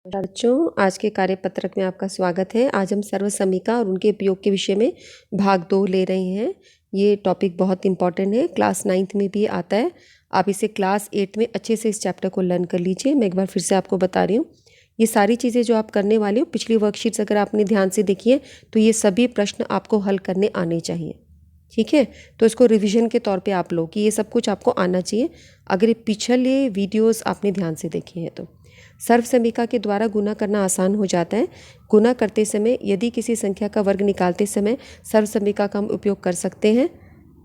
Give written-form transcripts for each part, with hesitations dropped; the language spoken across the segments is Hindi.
बच्चों, आज के कार्यपत्रक में आपका स्वागत है। आज हम सर्वसमीका और उनके उपयोग के विषय में भाग 2 ले रहे हैं। ये टॉपिक बहुत इंपॉर्टेंट है, क्लास 9th में भी आता है। आप इसे क्लास 8 में अच्छे से इस चैप्टर को लर्न कर लीजिए। मैं एक बार फिर से आपको बता रही हूँ, ये सारी चीज़ें जो आप करने वाले हो, पिछली वर्कशीट्स अगर आपने ध्यान से देखी है तो ये सभी प्रश्न आपको हल करने आने चाहिए। ठीक है, तो इसको रिवीजन के तौर पे आप लो कि ये सब कुछ आपको आना चाहिए, अगर ये पिछले वीडियोस आपने ध्यान से देखे हैं तो। सर्वसमीका के द्वारा गुना करना आसान हो जाता है। गुना करते समय यदि किसी संख्या का वर्ग निकालते समय सर्वसमीका का हम उपयोग कर सकते हैं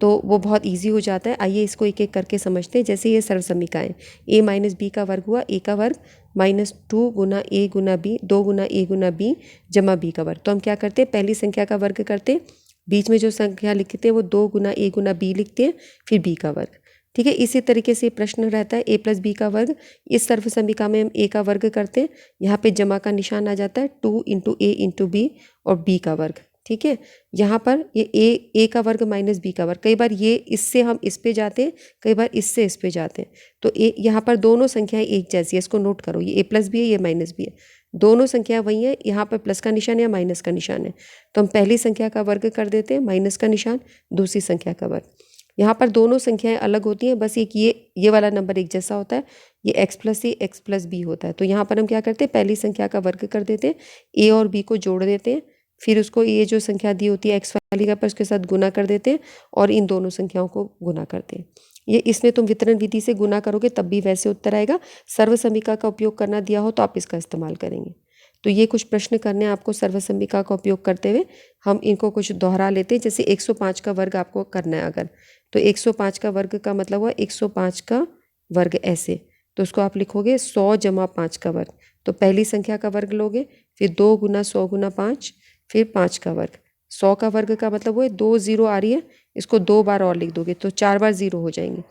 तो वो बहुत इजी हो जाता है। आइए इसको एक एक करके समझते हैं। जैसे ये सर्वसमीकाएं, a माइनस बी का वर्ग हुआ, a का वर्ग minus 2 Guna a Guna b, 2 Guna a Guna b जमा b का वर्ग। तो हम क्या करते हैं, पहली संख्या का वर्ग करते हैं, बीच में जो संख्या लिखते हैं वो 2 गुना a गुना b लिखते हैं, फिर b का वर्ग। ठीक है, इसी तरीके से प्रश्न रहता है a प्लस बी का वर्ग। इस सर्वसमीका में हम a का वर्ग करते हैं, यहाँ पे जमा का निशान आ जाता है, 2 इंटू ए इंटू बी और b का वर्ग। ठीक है, यहाँ पर ये a का वर्ग माइनस b का वर्ग। कई बार ये इससे हम इस पे जाते हैं, कई बार इससे इस पे जाते हैं, तो यहाँ पर दोनों संख्याएं एक जैसी है, इसको नोट करो। ये a प्लस बी है, ये माइनस बी है, दोनों संख्या वही है। यहाँ पर प्लस का निशान या माइनस का निशान है, तो हम पहली संख्या का वर्ग कर देते हैं, माइनस का निशान, दूसरी संख्या का वर्ग। यहाँ पर दोनों संख्याएं अलग होती हैं, बस एक ये वाला नंबर एक जैसा होता है, ये x प्लस सी एक्स प्लस बी होता है। तो यहाँ पर हम क्या करते हैं, पहली संख्या का वर्ग कर देते हैं, a और b को जोड़ देते हैं, फिर उसको ये जो संख्या दी होती है x वाली का पर उसके साथ गुना कर देते हैं और इन दोनों संख्याओं को गुना करते हैं। ये इसमें तुम वितरण विधि से गुना करोगे तब भी वैसे उत्तर आएगा। सर्वसमीका का उपयोग करना दिया हो तो आप इसका इस्तेमाल करेंगे। तो ये कुछ प्रश्न करने हैं आपको सर्वसमीका का उपयोग करते हुए। हम इनको कुछ दोहरा लेते हैं। जैसे 105 का वर्ग आपको करना है अगर, तो 105 का वर्ग का मतलब हुआ 105 का वर्ग ऐसे, तो उसको आप लिखोगे 100 जमा 5 का वर्ग। तो पहली संख्या का वर्ग लोगे, फिर 2 गुना 100 गुना 5, फिर 5 का वर्ग। 100 का वर्ग का मतलब वो है 2 0 आ रही है, इसको 2 बार और लिख दोगे तो 4 बार 0 हो जाएंगे।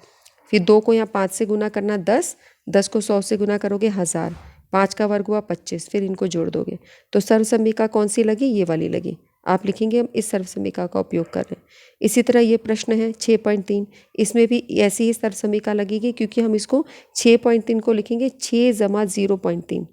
फिर 2 को यहाँ 5 से गुना करना 10, 10 को 100 से गुना करोगे 1000, 5 का वर्ग हुआ 25, फिर इनको जोड़ दोगे। तो सर्वसमीका कौन सी लगी, ये वाली लगी। आप लिखेंगे हम इस सर्वसमीका का उपयोग कर रहे हैं। इसी तरह ये प्रश्न है 6.3, इसमें भी ऐसी ही सर्वसमीका लगेगी, क्योंकि हम इसको 6.3 को लिखेंगे 6 जमा 0.3,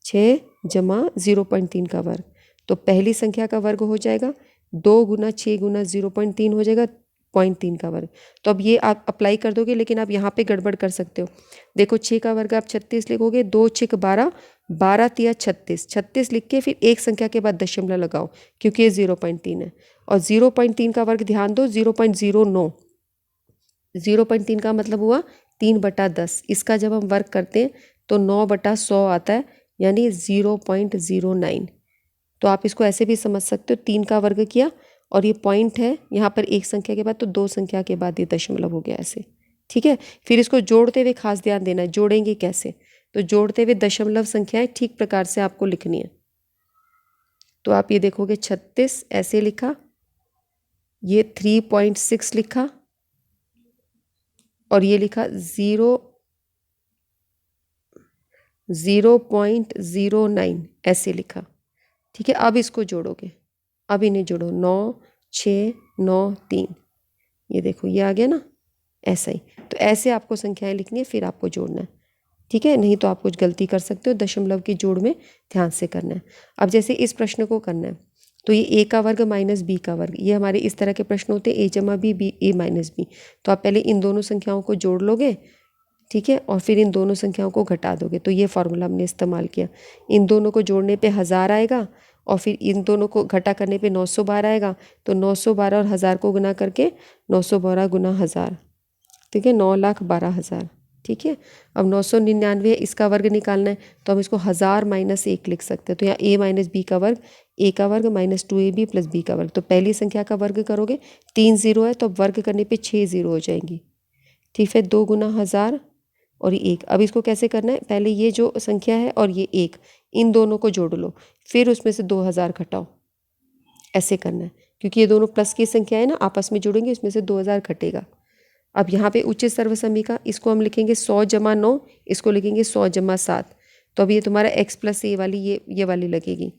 6 जमा 0.3 का वर्ग। तो पहली संख्या का वर्ग हो जाएगा 2 गुना 6 गुना 0.3 हो जाएगा 0.3 का वर्ग। तो अब ये आप अप्लाई कर दोगे, लेकिन आप यहाँ पे गड़बड़ कर सकते हो। देखो 6 का वर्ग आप 36 लिखोगे, 2 6 12, 12 तिया 36, 36 लिख के फिर एक संख्या के बाद दशमलव लगाओ, क्योंकि ये 0.3 है। और 0.3 का वर्ग ध्यान दो 0.09, 0.3 का मतलब हुआ 3/10। इसका जब हम वर्ग करते हैं तो 9/100 आता है, यानी 0.09। तो आप इसको ऐसे भी समझ सकते हो, 3 का वर्ग किया और ये पॉइंट है यहाँ पर एक संख्या के बाद, तो 2 संख्या के बाद ये दशमलव हो गया ऐसे। ठीक है, फिर इसको जोड़ते हुए खास ध्यान देना है, जोड़ेंगे कैसे, तो जोड़ते हुए दशमलव संख्याएं ठीक प्रकार से आपको लिखनी है। तो आप ये देखोगे 36 ऐसे लिखा, ये 3.6 लिखा और ये लिखा 0.09 ऐसे लिखा। ठीक है, अब इसको जोड़ोगे, अब इन्हें जोड़ो, 9 6 9 3, ये देखो ये आ गया ना, ऐसा ही। तो ऐसे आपको संख्याएं लिखनी है, फिर आपको जोड़ना है। ठीक है, नहीं तो आप कुछ गलती कर सकते हो, दशमलव की जोड़ में ध्यान से करना है। अब जैसे इस प्रश्न को करना है, तो ये a का वर्ग माइनस बी का वर्ग, ये हमारे इस तरह के प्रश्न होते हैं, a जमा b, b a minus b. तो आप पहले इन दोनों संख्याओं को जोड़ लोगे, ठीक है, और फिर इन दोनों संख्याओं को घटा दोगे। तो ये फॉर्मूला हमने इस्तेमाल किया। इन दोनों को जोड़ने पे 1000 आएगा और फिर इन दोनों को घटा करने पे 912 आएगा। तो 912 और 1000 को गुना करके 912 गुना 1000, ठीक है, 9,12,000। ठीक है, अब 999 है, इसका वर्ग निकालना है, तो हम इसको 1000 माइनस 1 लिख सकते हैं। तो यहाँ a माइनस बी का वर्ग, a का वर्ग माइनस 2ab प्लस b का वर्ग। तो पहली संख्या का वर्ग करोगे, 3 0 है, तो वर्ग करने पे 6 0 हो जाएंगी। ठीक है, 2 गुना 1000 और ये 1। अब इसको कैसे करना है, पहले ये जो संख्या है और ये 1, इन दोनों को जोड़ लो, फिर उसमें से 2000 घटाओ, ऐसे करना है, क्योंकि ये दोनों प्लस की संख्या है ना, आपस में जुड़ेंगे, इसमें से 2000 घटेगा। अब यहाँ पे उचित सर्वसमीका, इसको हम लिखेंगे 100 जमा 9, इसको लिखेंगे 100 जमा 7। तो अब ये तुम्हारा x प्लस ए वाली ये वाली लगेगी।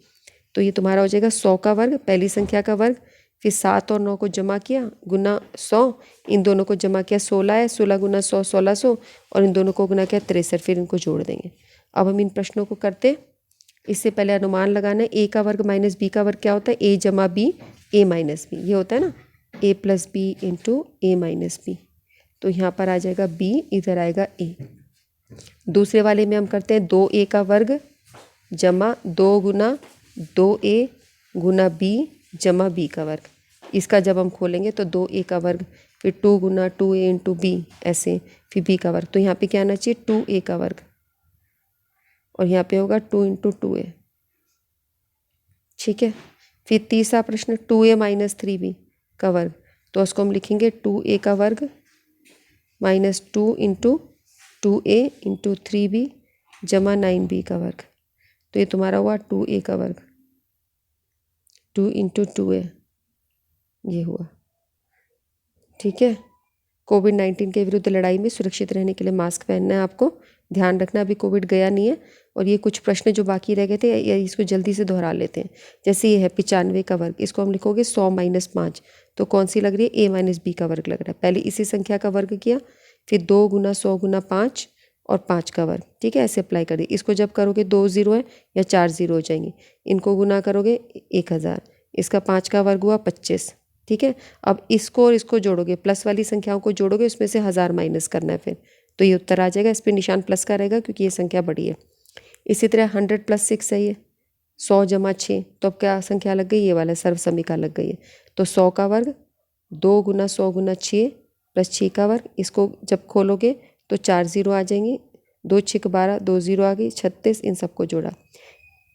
तो ये तुम्हारा हो जाएगा 100 का वर्ग, पहली संख्या का वर्ग, फिर 7 और 9 को जमा किया गुना 100, इन दोनों को जमा किया 16 है, 16 गुना 100 1600, और इन दोनों को गुना किया 63, फिर इनको जोड़ देंगे। अब हम इन प्रश्नों को करते, इससे पहले अनुमान लगाना है ए का वर्ग माइनस बी का वर्ग क्या होता है, ए जमा बी ए माइनस बी, ये होता है ना, ए प्लस बी इंटू ए माइनस बी। तो यहाँ पर आ जाएगा बी, इधर आएगा ए। दूसरे वाले में हम करते हैं 2a का वर्ग जमा 2 गुना 2a गुना b जमा b का वर्ग। इसका जब हम खोलेंगे तो 2a का वर्ग, फिर 2 गुना 2a इंटू बी, ऐसे, फिर b का वर्ग। तो यहाँ पे क्या आना चाहिए, 2a का वर्ग, और यहाँ पे होगा 2 इंटू 2a। ठीक है। फिर तीसरा प्रश्न 2a माइनस 3b का वर्ग, तो उसको हम लिखेंगे 2a का वर्ग minus 2 into 2a into 3b जमा 9b का वर्ग। तो ये तुम्हारा हुआ 2a का वर्ग, 2 इंटू 2a, ये हुआ। ठीक है। कोविड-19 के विरुद्ध लड़ाई में सुरक्षित रहने के लिए मास्क पहनना है आपको, ध्यान रखना अभी कोविड गया नहीं है। और ये कुछ प्रश्न जो बाकी रह गए थे या इसको जल्दी से दोहरा लेते हैं। जैसे ये है 95 का वर्ग, इसको हम लिखोगे 100 माइनस 5, तो कौन सी लग रही है, ए माइनस बी का वर्ग लग रहा है। पहले इसी संख्या का वर्ग किया, फिर 2 गुना 100 गुना 5 और 5 का वर्ग। ठीक है, ऐसे अप्लाई कर दिए। इसको जब करोगे 2 0 है या 4 0 हो जाएंगे, इनको गुना करोगे 1000, इसका 5 का वर्ग हुआ 25। ठीक है। अब इसको और इसको जोड़ोगे, प्लस वाली संख्याओं को जोड़ोगे, उसमें से 1000 माइनस करना है फिर, तो ये उत्तर आ जाएगा। इस पर निशान प्लस का रहेगा क्योंकि ये संख्या बड़ी है। इसी तरह 100 प्लस 6 है ये, 100 जमा 6, तो अब क्या संख्या लग गई, ये वाला सर्वसमीका लग गई है। तो 100 का वर्ग 2 गुना 100 गुना 6 प्लस 6 का वर्ग, इसको जब खोलोगे तो 4 0 आ जाएंगे, 2 6 12, 2 0 आ गई 36, इन सबको जोड़ा।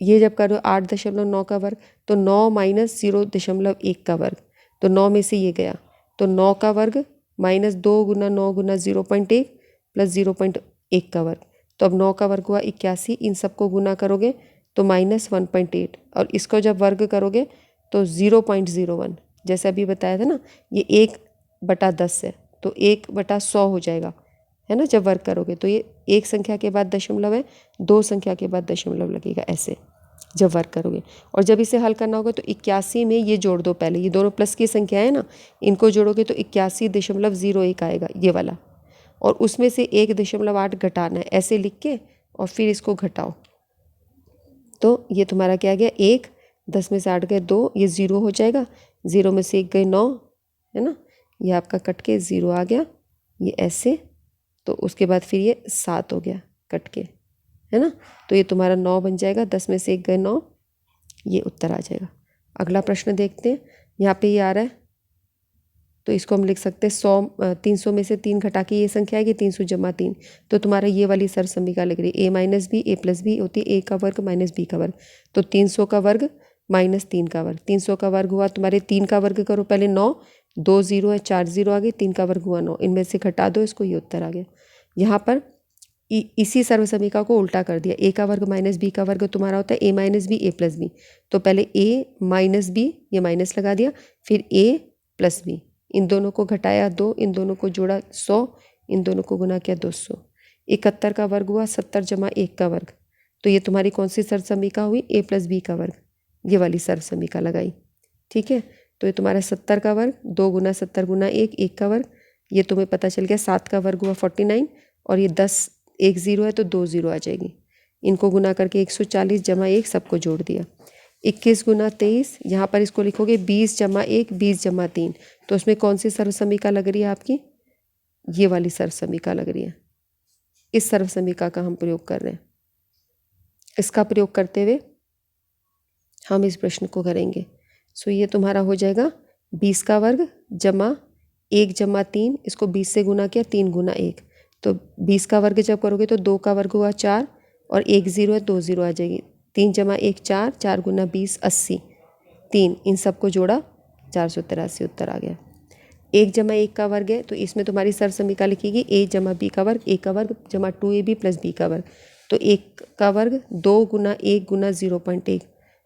ये जब करो 8.9 का वर्ग, तो 9 माइनस 0.1 का वर्ग, तो 9 में से ये गया, तो 9 का वर्ग माइनस 2 गुना 9 गुना 0.1 प्लस 0.1 का वर्ग, तो अब 9 का वर्ग हुआ 81। इन सबको गुना करोगे तो माइनस 1.8, और इसको जब वर्ग करोगे तो 0.01, जैसे अभी बताया था ना, ये 1/10 है, तो 1/100 हो जाएगा, है ना। जब वर्ग करोगे तो ये एक संख्या के बाद दशमलव है, 2 संख्या के बाद दशमलव लगेगा, ऐसे जब वर्ग करोगे। और जब इसे हल करना होगा तो 81 में ये जोड़ दो, पहले ये दोनों प्लस की संख्या है ना, इनको जोड़ोगे तो 81.01 आएगा, ये वाला, और उसमें से 1.8 घटाना है, ऐसे लिख के और फिर इसको घटाओ। तो ये तुम्हारा क्या आ गया, 1, 10 में से 8 गए 2, ये 0 हो जाएगा, 0 में से 1 गए 9, है ना, ये आपका कट के 0 आ गया, ये ऐसे। तो उसके बाद फिर ये 7 हो गया कट के, है ना, तो ये तुम्हारा 9 बन जाएगा, 10 में से 1 गए 9, ये उत्तर आ जाएगा। अगला प्रश्न देखते हैं। यहाँ पे ये आ रहा है, तो इसको हम लिख सकते हैं 300 में से 3 घटा के ये संख्या आएगी 300 जमा 3, तो तुम्हारा ये वाली सर्वसमीका लग रही है, ए माइनस बी ए प्लस बी होती है ए का वर्ग माइनस बी का वर्ग। तो 300 का वर्ग माइनस 3 का वर्ग, 300 का वर्ग हुआ तुम्हारे 3 का वर्ग करो पहले 9, 2 0 है 4 0 आ गई, 3 का वर्ग हुआ 9, इनमें से घटा दो इसको, ये उत्तर आ गया। यहाँ पर इसी सर्वसमीका को उल्टा कर दिया, ए का वर्ग माइनस बी का वर्ग तुम्हारा होता है ए माइनस बी ए प्लस बी, तो पहले ए माइनस बी, ये माइनस लगा दिया, फिर ए प्लस बी, इन दोनों को घटाया 2, इन दोनों को जोड़ा 100, इन दोनों को गुना किया 200। 71 का वर्ग हुआ 70 जमा 1 का वर्ग, तो ये तुम्हारी कौन सी सर्वसमीका हुई, ए प्लस बी का वर्ग, ये वाली सर्वसमीका लगाई। ठीक है। तो ये तुम्हारा 70 का वर्ग 2 गुना 70 गुना 1, 1 का वर्ग, ये तुम्हें पता चल गया। 7 का वर्ग हुआ 49, और ये 10, 1 0 है तो 2 0 आ जाएगी, इनको गुना करके 140 जमा 1, सबको जोड़ दिया। 21 गुना 23, यहाँ पर इसको लिखोगे 20 जमा 1 20 जमा 3, तो उसमें कौन सी सर्वसमीका लग रही है आपकी, ये वाली सर्वसमीका लग रही है। इस सर्वसमीका का हम प्रयोग कर रहे हैं। इसका प्रयोग करते हुए हम इस प्रश्न को करेंगे। सो ये तुम्हारा हो जाएगा 20 का वर्ग जमा 1 जमा 3, इसको 20 से गुना किया 3 गुना 1, तो 20 का वर्ग जब करोगे तो 2 का वर्ग हुआ 4, और 1 0 है 2 0 आ जाएगी, 3 जमा 1 4, 4 गुना 20 80, 3, इन सबको जोड़ा 483, उत्तर आ गया। 1 जमा 1 का वर्ग है, तो इसमें तुम्हारी सर्वसमीका लिखेगी ए जमा बी का वर्ग, ए का वर्ग जमा 2ab प्लस बी का वर्ग, तो 1 का वर्ग 2 गुना 1 गुना 0.1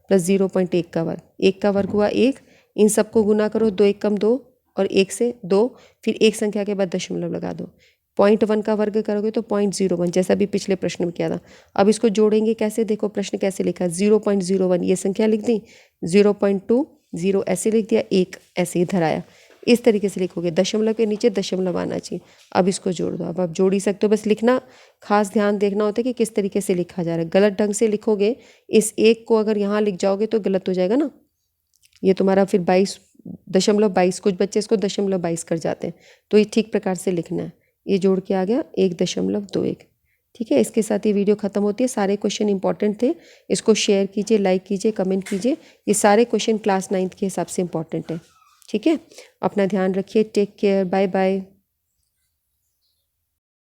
प्लस 0.1 का वर्ग, 1 का वर्ग हुआ 1, इन सबको गुना करो, 2 1 कम 2 और 1 से 2, फिर एक संख्या के बाद दशमलव लगा दो। 0.1 का वर्ग करोगे तो 0.01, जैसा भी पिछले प्रश्न में किया था। अब इसको जोड़ेंगे कैसे, देखो प्रश्न कैसे लिखा, 0.01 ये संख्या लिख दी, 0.2 0 ऐसे लिख दिया, 1 ऐसे इधर आया, इस तरीके से लिखोगे, दशमलव के नीचे दशमलव आना चाहिए। अब इसको जोड़ दो। अब आप जोड़ ही सकते हो, बस लिखना खास ध्यान देखना होता है कि किस तरीके से लिखा जा रहा है। गलत ढंग से लिखोगे, इस एक को अगर यहाँ लिख जाओगे तो गलत हो जाएगा ना। ये तुम्हारा फिर 22.22, कुछ बच्चे इसको 0.22 कर जाते हैं, तो ये ठीक प्रकार से लिखना है। ये जोड़ के आ गया 1.21। ठीक है, इसके साथ ये वीडियो ख़त्म होती है। सारे क्वेश्चन इंपॉर्टेंट थे, इसको शेयर कीजिए, लाइक कीजिए, कमेंट कीजिए। ये सारे क्वेश्चन क्लास 9th के हिसाब से इंपॉर्टेंट है। ठीक है, अपना ध्यान रखिए। Take care, bye bye.